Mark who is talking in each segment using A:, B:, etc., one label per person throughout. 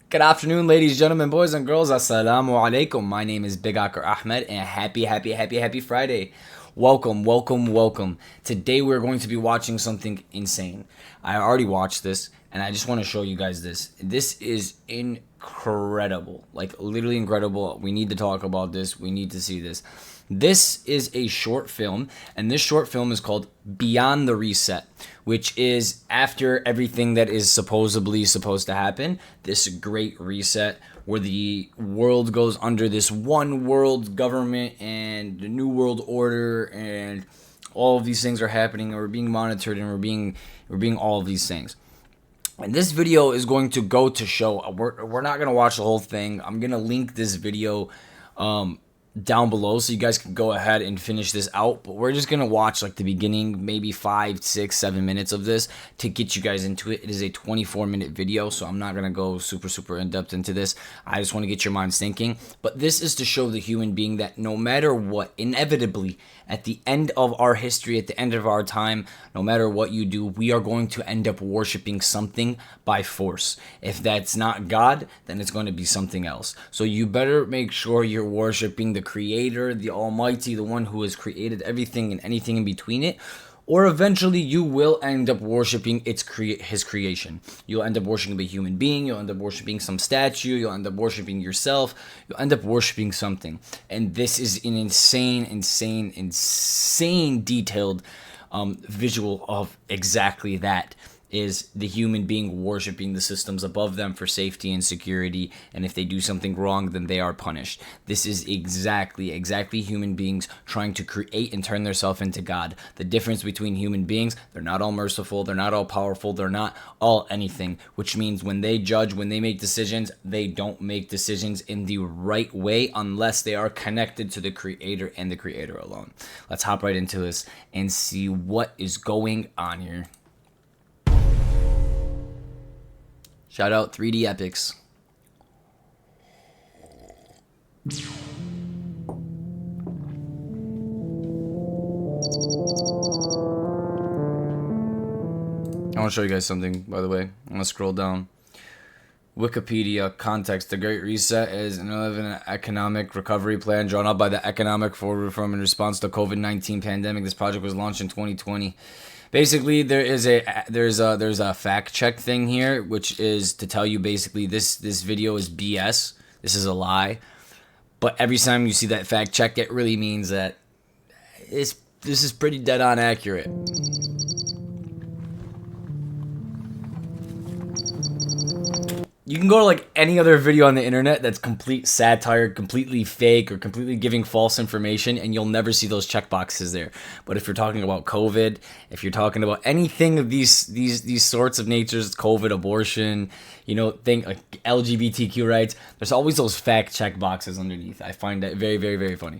A: Good afternoon, ladies, gentlemen, boys, and girls. Assalamu alaikum. My name is Big Akar Ahmed, and happy Friday. Welcome. Today we're going to be watching something insane. I already watched this, and I just want to show you guys this. This is incredible. Like, literally incredible. We need to talk about this. We need to see this. This is a short film, and this short film is called Beyond the Reset, which is after everything that is supposedly supposed to happen, this great reset where the world goes under this one world government and the new world order, and all of these things are happening, and we're being monitored, and we're being all of these things. And this video is going to go to show, we're not going to watch the whole thing. I'm going to link this video down below so you guys can go ahead and finish this out, but we're just gonna watch like the beginning, maybe 5, 6, 7 minutes of this to get you guys into it. It is a 24-minute video, so I'm not gonna go super in depth into this. I just want to get your minds thinking, but this is to show the human being that no matter what, inevitably at the end of our history, at the end of our time, no matter what you do, we are going to end up worshiping something by force. If that's not God, then it's going to be something else. So you better make sure you're worshiping the Creator, the Almighty, the one who has created everything and anything in between it, or eventually you will end up worshiping his creation. You'll end up worshiping a human being, you'll end up worshiping some statue, you'll end up worshiping yourself, you'll end up worshiping something. And this is an insane detailed visual of exactly that. Is the human being worshiping the systems above them for safety and security, and if they do something wrong, then they are punished. This is exactly human beings trying to create and turn themselves into God. The difference between human beings, they're not all merciful, they're not all powerful, they're not all anything, which means when they judge, when they make decisions, they don't make decisions in the right way unless they are connected to the Creator and the Creator alone. Let's hop right into this and see what is going on here. Shout out 3D Epics. I want to show you guys something, by the way. I'm going to scroll down. Wikipedia context. The Great Reset is an 11 economic recovery plan drawn up by the Economic Forward Reform in response to COVID-19 pandemic. This project was launched in 2020. Basically, there's a fact check thing here, which is to tell you basically this video is BS. This is a lie. But every time you see that fact check, it really means that this is pretty dead on accurate. You can go to like any other video on the internet that's complete satire, completely fake, or completely giving false information, and you'll never see those checkboxes there. But if you're talking about COVID, if you're talking about anything of these sorts of natures, COVID, abortion, think like LGBTQ rights, there's always those fact check boxes underneath. I find that very funny.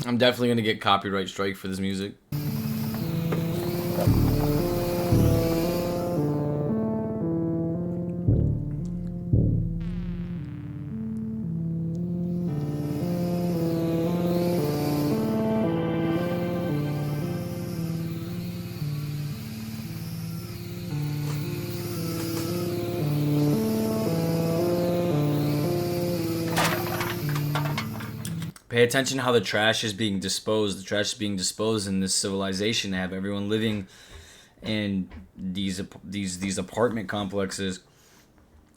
A: I'm definitely going to get copyright strike for this music. Pay attention how the trash is being disposed. The trash is being disposed in this civilization. They have everyone living in these apartment complexes,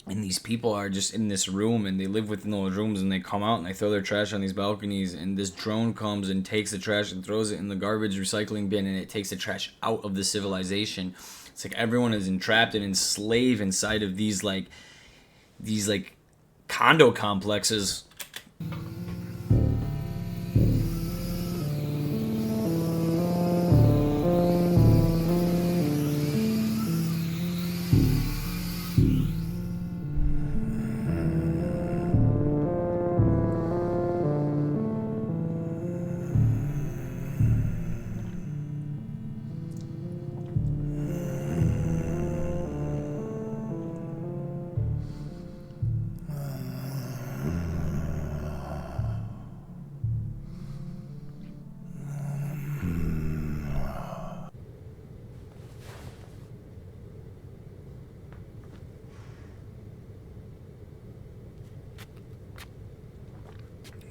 A: and these people are just in this room, and they live within those rooms, and they come out and they throw their trash on these balconies, and this drone comes and takes the trash and throws it in the garbage recycling bin, and it takes the trash out of the civilization. It's like everyone is entrapped and enslaved inside of these condo complexes.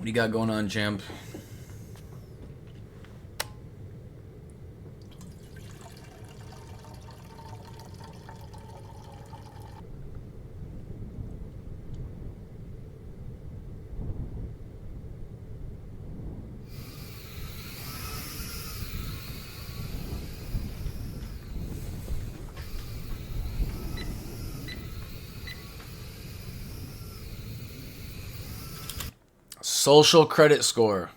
A: you got going on, champ? Social credit score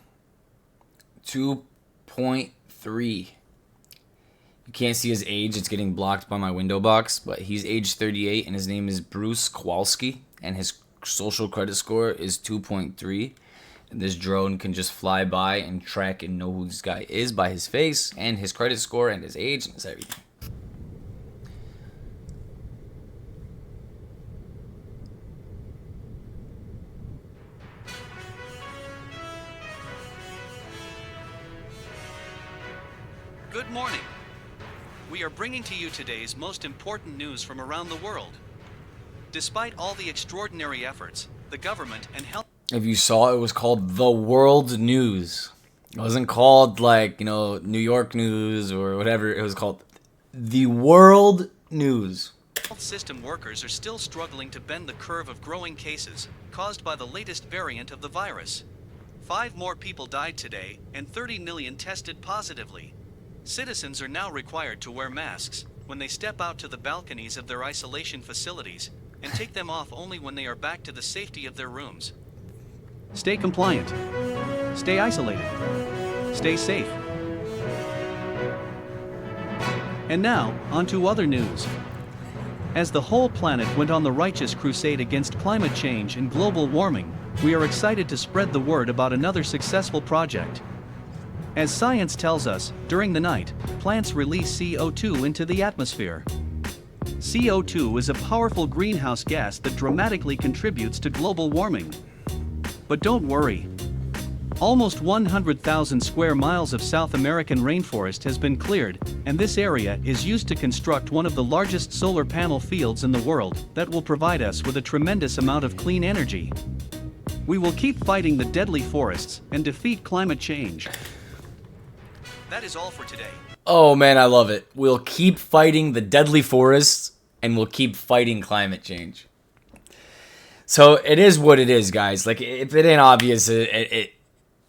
A: 2.3. You can't see his age, it's getting blocked by my window box, but he's age 38 and his name is Bruce Kowalski and his social credit score is 2.3. And this drone can just fly by and track and know who this guy is by his face and his credit score and his age and his everything.
B: Good morning. We are bringing to you today's most important news from around the world. Despite all the extraordinary efforts, the government and health...
A: If you saw, it was called The World News. It wasn't called New York News or whatever. It was called The World News.
B: Health system workers are still struggling to bend the curve of growing cases caused by the latest variant of the virus. 5 more people died today and 30 million tested positively. Citizens are now required to wear masks when they step out to the balconies of their isolation facilities and take them off only when they are back to the safety of their rooms. Stay compliant. Stay isolated. Stay safe. And now, on to other news. As the whole planet went on the righteous crusade against climate change and global warming, we are excited to spread the word about another successful project. As science tells us, during the night, plants release CO2 into the atmosphere. CO2 is a powerful greenhouse gas that dramatically contributes to global warming. But don't worry. Almost 100,000 square miles of South American rainforest has been cleared, and this area is used to construct one of the largest solar panel fields in the world that will provide us with a tremendous amount of clean energy. We will keep fighting the deadly forests and defeat climate change. That is all for today.
A: Oh man, I love it. We'll keep fighting the deadly forests and we'll keep fighting climate change. So it is what it is, guys. Like, if it ain't obvious,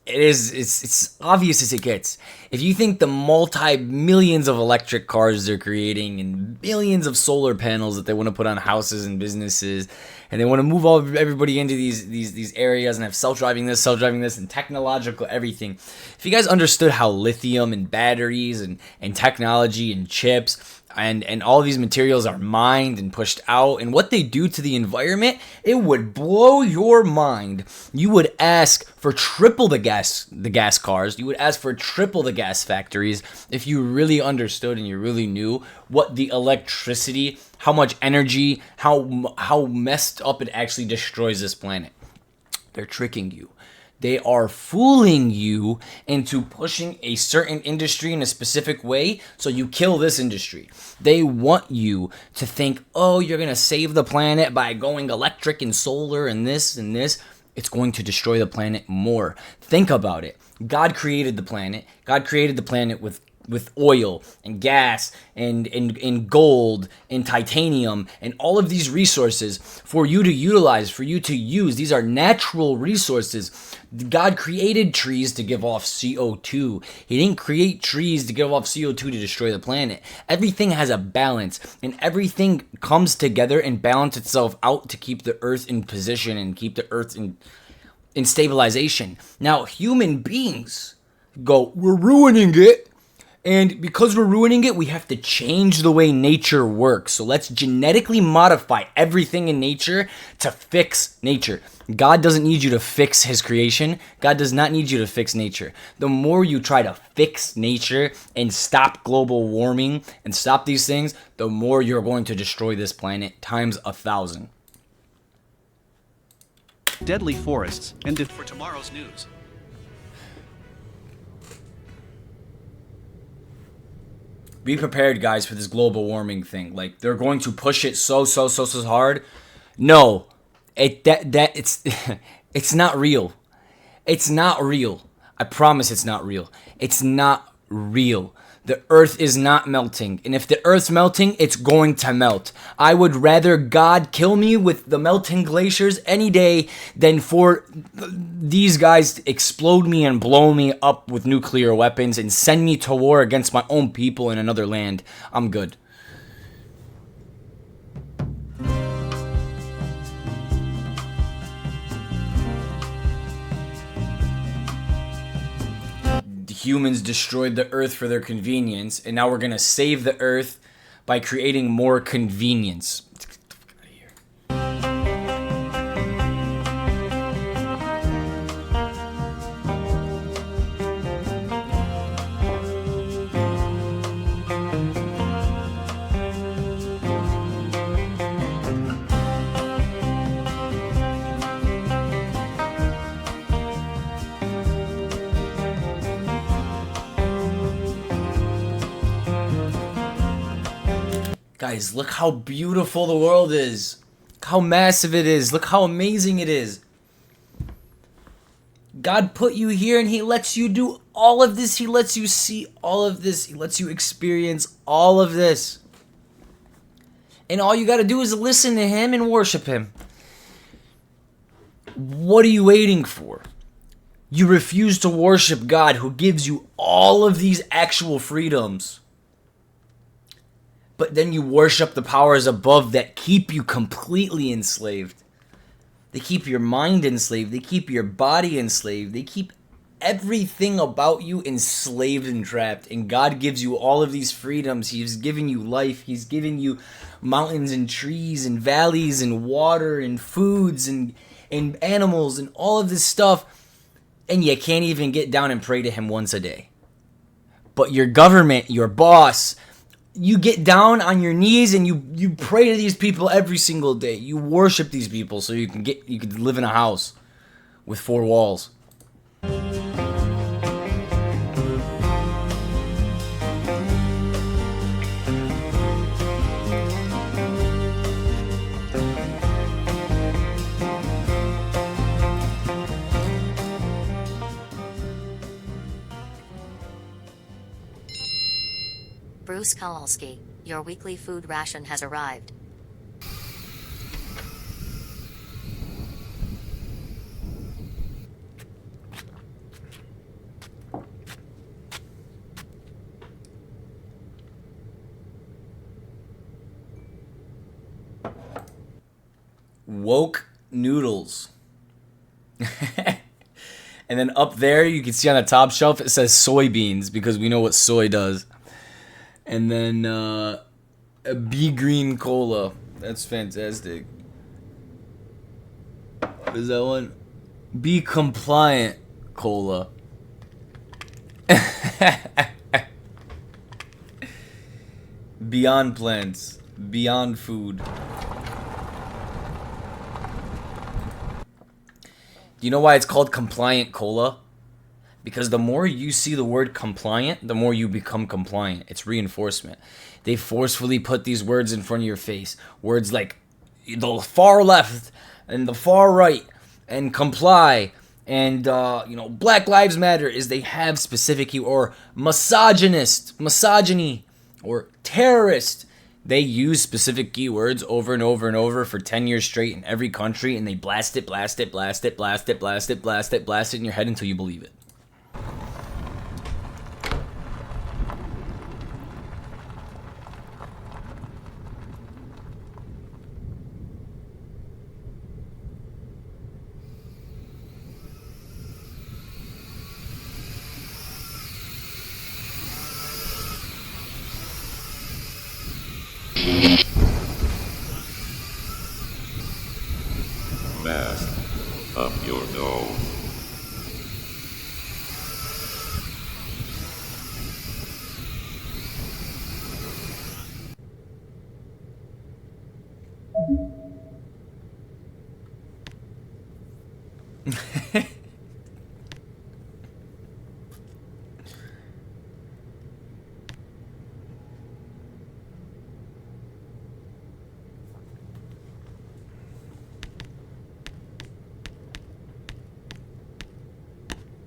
A: it's obvious as it gets. If you think the multi-millions of electric cars they're creating and billions of solar panels that they want to put on houses and businesses, and they want to move everybody into these areas and have self-driving this, and technological everything. If you guys understood how lithium and batteries and technology and chips and all these materials are mined and pushed out and what they do to the environment, it would blow your mind. You would ask for triple the gas cars. You would ask for triple the gas factories if you really understood and you really knew what the electricity, how much energy, how messed up it actually destroys this planet. They're tricking you. They are fooling you into pushing a certain industry in a specific way so you kill this industry. They want you to think, oh, you're going to save the planet by going electric and solar and this and this. It's going to destroy the planet more. Think about it. God created the planet. God created the planet with oil and gas and gold and titanium and all of these resources for you to utilize, for you to use. These are natural resources. God created trees to give off CO2. He didn't create trees to give off CO2 to destroy the planet. Everything has a balance, and everything comes together and balances itself out to keep the earth in position and keep the earth in stabilization. Now, human beings go, we're ruining it. And because we're ruining it, we have to change the way nature works. So let's genetically modify everything in nature to fix nature. God doesn't need you to fix his creation. God does not need you to fix nature. The more you try to fix nature and stop global warming and stop these things, the more you're going to destroy this planet times 1,000.
B: Deadly forests and for tomorrow's news.
A: Be prepared, guys, for this global warming thing. Like, they're going to push it so hard. No, it's it's not real. It's not real. I promise it's not real. It's not real. The earth is not melting. And if the earth's melting, it's going to melt. I would rather God kill me with the melting glaciers any day than for these guys to explode me and blow me up with nuclear weapons and send me to war against my own people in another land. I'm good. Humans destroyed the earth for their convenience, and now we're gonna save the earth by creating more convenience. Guys, look how beautiful the world is. Look how massive it is. Look how amazing it is. God put you here and He lets you do all of this. He lets you see all of this. He lets you experience all of this. And all you got to do is listen to Him and worship Him. What are you waiting for? You refuse to worship God who gives you all of these actual freedoms. But then you worship the powers above that keep you completely enslaved. They keep your mind enslaved. They keep your body enslaved. They keep everything about you enslaved and trapped. And God gives you all of these freedoms. He's giving you life. He's giving you mountains and trees and valleys and water and foods and animals and all of this stuff. And you can't even get down and pray to Him once a day. But your government, your boss, you get down on your knees and you pray to these people every single day. You worship these people so you can live in a house with 4 walls.
C: Bruce Kowalski, your weekly food ration has arrived.
A: Woke noodles. And then up there you can see on the top shelf it says soybeans because we know what soy does. And then a Be Green Cola. That's fantastic. What is that one? Be Compliant Cola. Beyond plants. Beyond food. Do you know why it's called Compliant Cola? Because the more you see the word compliant, the more you become compliant. It's reinforcement. They forcefully put these words in front of your face. Words like the far left and the far right and comply and Black Lives Matter is they have specific or misogynist, misogyny or terrorist. They use specific keywords over and over and over for 10 years straight in every country and they blast it, blast it, blast it, blast it, blast it, blast it, blast it in your head until you believe it.
D: Mask up your nose.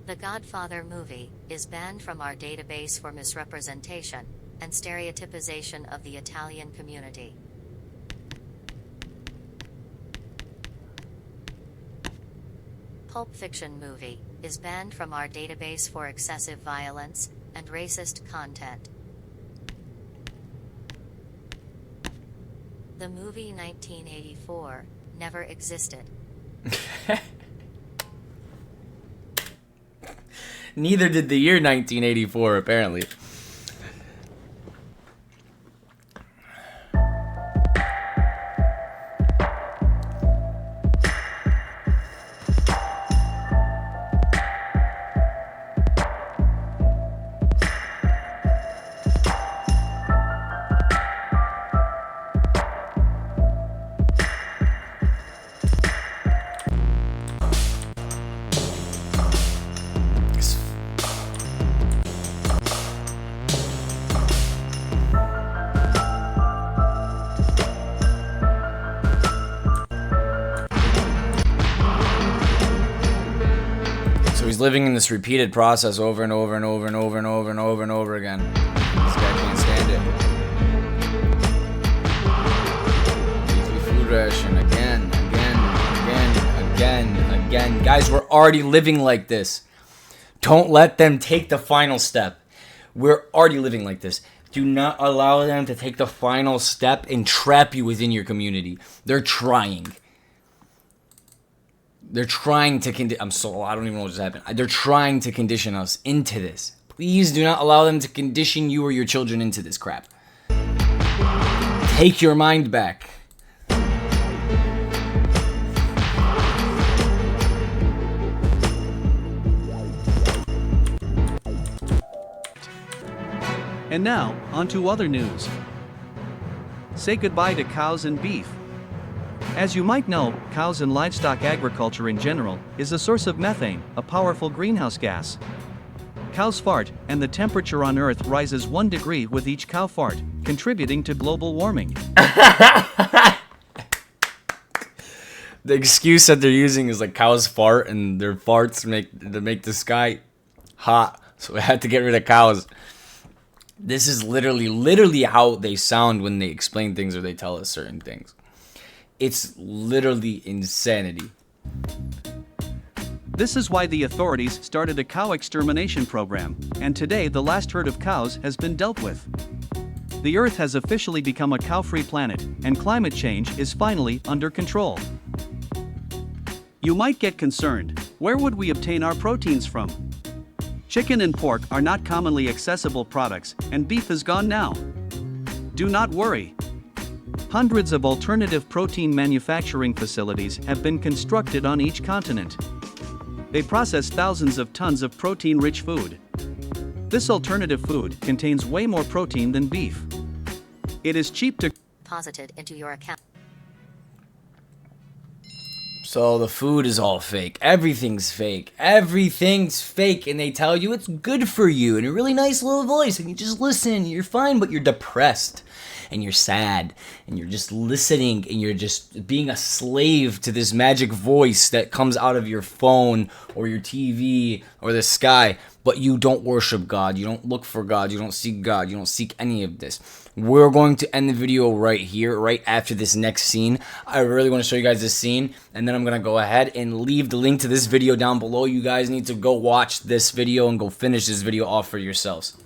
C: The Godfather movie is banned from our database for misrepresentation and stereotypization of the Italian community. Pulp Fiction movie is banned from our database for excessive violence and racist content. The movie 1984 never existed.
A: Neither did the year 1984, apparently. He's living in this repeated process over and over and over and over and over and over and over again. This guy can't stand it. Weekly food ration again. Guys, we're already living like this. Don't let them take the final step. We're already living like this. Do not allow them to take the final step and trap you within your community. They're trying. They're trying to I don't even know what just happened. They're trying to condition us into this. Please do not allow them to condition you or your children into this crap. Take your mind back.
B: And now, on to other news. Say goodbye to cows and beef. As you might know, cows and livestock agriculture in general is a source of methane, a powerful greenhouse gas. Cows fart, and the temperature on Earth rises 1 degree with each cow fart, contributing to global warming.
A: The excuse that they're using is like cows fart and their farts make the sky hot, so we had to get rid of cows. This is literally how they sound when they explain things or they tell us certain things. It's literally insanity.
B: This is why the authorities started a cow extermination program, and today the last herd of cows has been dealt with. The Earth has officially become a cow-free planet, and climate change is finally under control. You might get concerned, where would we obtain our proteins from? Chicken and pork are not commonly accessible products, and beef is gone now. Do not worry. Hundreds of alternative protein manufacturing facilities have been constructed on each continent. They process thousands of tons of protein-rich food. This alternative food contains way more protein than beef. It is cheap to
C: deposited into your account.
A: So the food is all fake. Everything's fake. Everything's fake. And they tell you it's good for you in a really nice little voice. And you just listen. You're fine, but you're depressed. And you're sad. And you're just listening. And you're just being a slave to this magic voice that comes out of your phone or your TV or the sky. But you don't worship God. You don't look for God. You don't seek God. You don't seek any of this. We're going to end the video right here, right after this next scene. I really want to show you guys this scene, and then I'm going to go ahead and leave the link to this video down below. You guys need to go watch this video and go finish this video off for yourselves.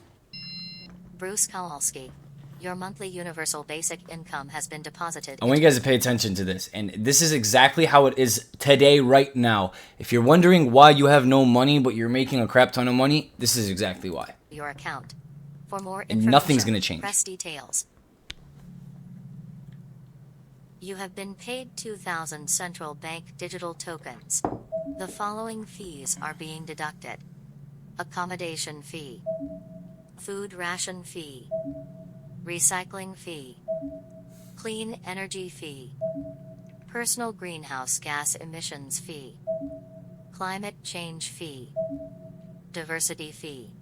C: Bruce Kowalski, your monthly universal basic income has been deposited.
A: I want you guys to pay attention to this, and this is exactly how it is today, right now. If you're wondering why you have no money, but you're making a crap ton of money, this is exactly why.
C: Your account. For more
A: And
C: information,
A: nothing's going to change.
C: press details. You have been paid 2,000 central bank digital tokens. The following fees are being deducted: accommodation fee, food ration fee, recycling fee, clean energy fee, personal greenhouse gas emissions fee, climate change fee, diversity fee.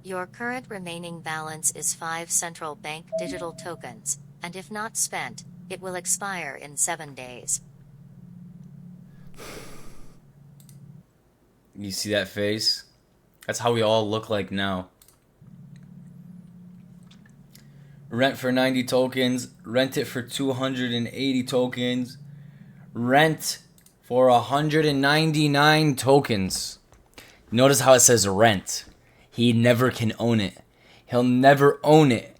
C: Your current remaining balance is 5 central bank digital tokens, and if not spent, it will expire in 7 days.
A: You see that face? That's how we all look like now. Rent for 90 tokens. Rent it for 280 tokens. Rent for 199 tokens. Notice how it says rent. He never can own it. He'll never own it.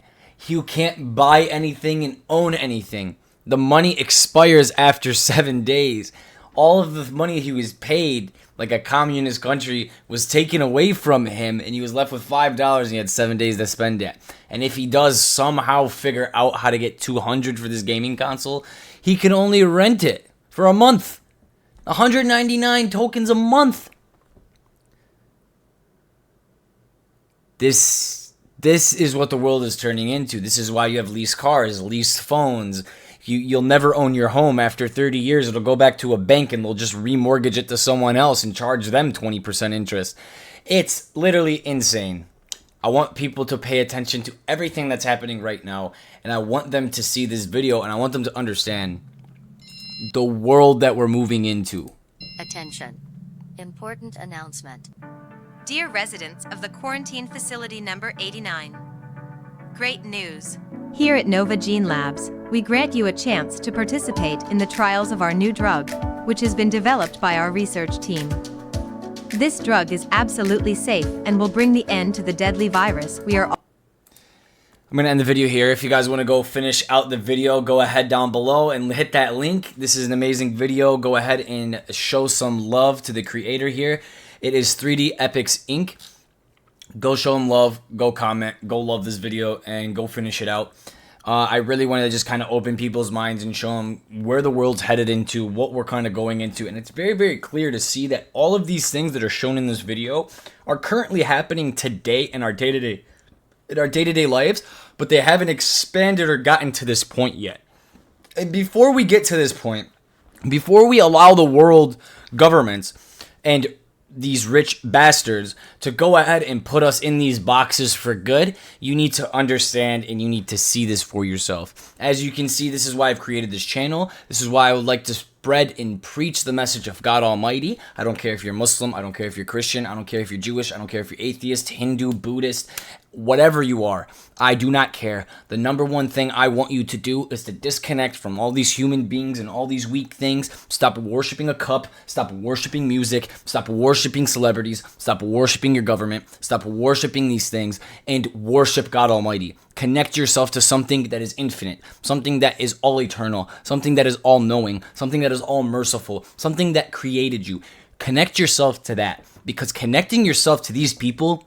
A: You can't buy anything and own anything. The money expires after 7 days. All of the money he was paid, like a communist country, was taken away from him, and he was left with $5 and he had 7 days to spend it. And if he does somehow figure out how to get 200 for this gaming console, he can only rent it for a month. 199 tokens a month. This is what the world is turning into. This is why you have leased cars, leased phones. You'll never own your home. After 30 years, it'll go back to a bank and they'll just remortgage it to someone else and charge them 20% interest. It's literally insane. I want people to pay attention to everything that's happening right now, and I want them to see this video, and I want them to understand the world that we're moving into.
C: Attention. Important announcement.
E: Dear residents of the quarantine facility number 89, great news. Here at Nova Gene Labs, we grant you a chance to participate in the trials of our new drug, which has been developed by our research team. This drug is absolutely safe and will bring the end to the deadly virus we are all.
A: I'm going to end the video here. If you guys want to go finish out the video, go ahead down below and hit that link. This is an amazing video. Go ahead and show some love to the creator here. It is 3D Epics Inc. Go show him love, go comment, go love this video, and go finish it out. I really wanted to just kind of open people's minds and show them where the world's headed into, what we're kind of going into. And it's very, very clear to see that all of these things that are shown in this video are currently happening today in our day-to-day lives, but they haven't expanded or gotten to this point yet. And before we get to this point, before we allow the world governments and these rich bastards to go ahead and put us in these boxes for good, you need to understand and you need to see this for yourself. As you can see, this is why I've created this channel. This is why I would like to spread and preach the message of God Almighty. I don't care if you're Muslim, I don't care if you're Christian, I don't care if you're Jewish, I don't care if you're atheist, Hindu, Buddhist, whatever you are. I do not care. The number one thing I want you to do is to disconnect from all these human beings and all these weak things. Stop worshiping a cup. Stop worshiping music. Stop worshiping celebrities. Stop worshiping your government. Stop worshiping these things and worship God Almighty. Connect yourself to something that is infinite, something that is all eternal, something that is all knowing, something that is all merciful, something that created you. Connect yourself to that, because connecting yourself to these people,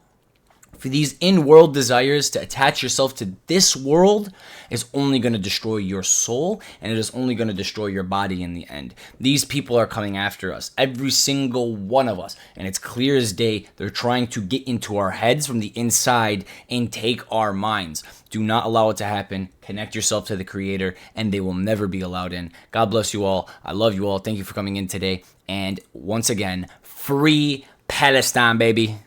A: for these in-world desires to attach yourself to this world, is only going to destroy your soul, and it is only going to destroy your body in the end. These people are coming after us, every single one of us, and it's clear as day. They're trying to get into our heads from the inside and take our minds. Do not allow it to happen. Connect yourself to the Creator, and they will never be allowed in. God bless you all. I love you all. Thank you for coming in today. And once again, free Palestine, baby.